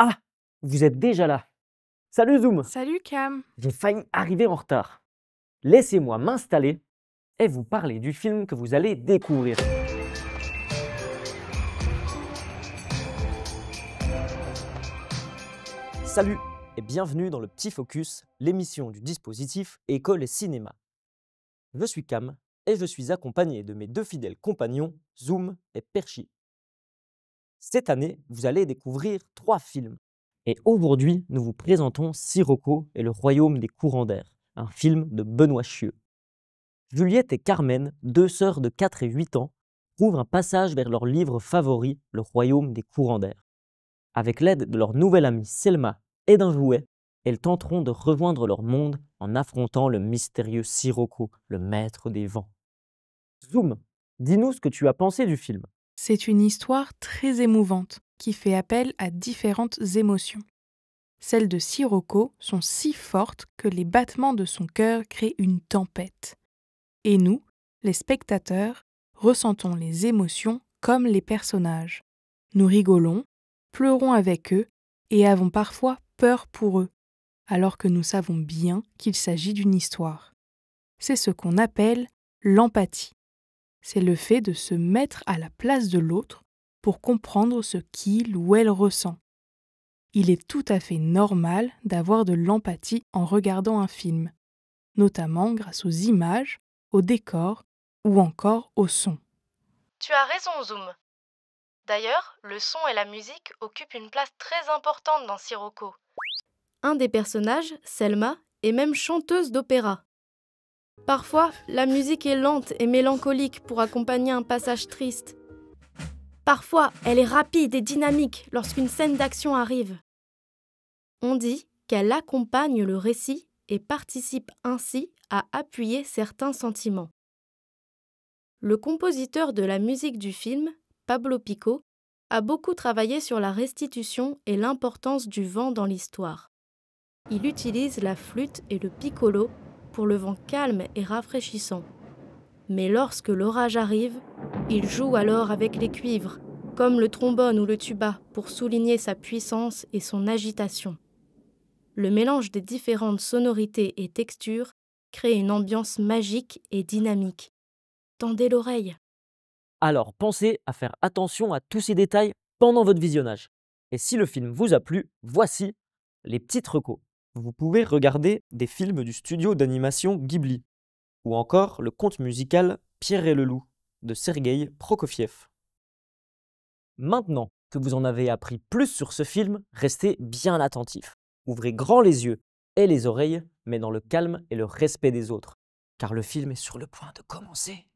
Ah! Vous êtes déjà là. Salut Zoom! Salut Cam. J'ai failli arriver en retard. Laissez-moi m'installer et vous parler du film que vous allez découvrir. Salut et bienvenue dans le Petit Focus, l'émission du dispositif École et Cinéma. Je suis Cam et je suis accompagné de mes deux fidèles compagnons, Zoom et Perchi. Cette année, vous allez découvrir 3 films. Et aujourd'hui, nous vous présentons Sirocco et le royaume des courants d'air, un film de Benoît Chieux. Juliette et Carmen, deux sœurs de 4 et 8 ans, trouvent un passage vers leur livre favori, Le royaume des courants d'air. Avec l'aide de leur nouvelle amie Selma et d'un jouet, elles tenteront de rejoindre leur monde en affrontant le mystérieux Sirocco, le maître des vents. Zoom, dis-nous ce que tu as pensé du film. C'est une histoire très émouvante qui fait appel à différentes émotions. Celles de Sirocco sont si fortes que les battements de son cœur créent une tempête. Et nous, les spectateurs, ressentons les émotions comme les personnages. Nous rigolons, pleurons avec eux et avons parfois peur pour eux, alors que nous savons bien qu'il s'agit d'une histoire. C'est ce qu'on appelle l'empathie. C'est le fait de se mettre à la place de l'autre pour comprendre ce qu'il ou elle ressent. Il est tout à fait normal d'avoir de l'empathie en regardant un film, notamment grâce aux images, au décor ou encore au son. Tu as raison, Zoom. D'ailleurs, le son et la musique occupent une place très importante dans Sirocco. Un des personnages, Selma, est même chanteuse d'opéra. Parfois, la musique est lente et mélancolique pour accompagner un passage triste. Parfois, elle est rapide et dynamique lorsqu'une scène d'action arrive. On dit qu'elle accompagne le récit et participe ainsi à appuyer certains sentiments. Le compositeur de la musique du film, Pablo Pico, a beaucoup travaillé sur la restitution et l'importance du vent dans l'histoire. Il utilise la flûte et le piccolo pour le vent calme et rafraîchissant. Mais lorsque l'orage arrive, il joue alors avec les cuivres, comme le trombone ou le tuba, pour souligner sa puissance et son agitation. Le mélange des différentes sonorités et textures crée une ambiance magique et dynamique. Tendez l'oreille. Alors pensez à faire attention à tous ces détails pendant votre visionnage. Et si le film vous a plu, voici les petites recos. Vous pouvez regarder des films du studio d'animation Ghibli, ou encore le conte musical Pierre et le loup de Sergueï Prokofiev. Maintenant que vous en avez appris plus sur ce film, restez bien attentifs. Ouvrez grand les yeux et les oreilles, mais dans le calme et le respect des autres, car le film est sur le point de commencer.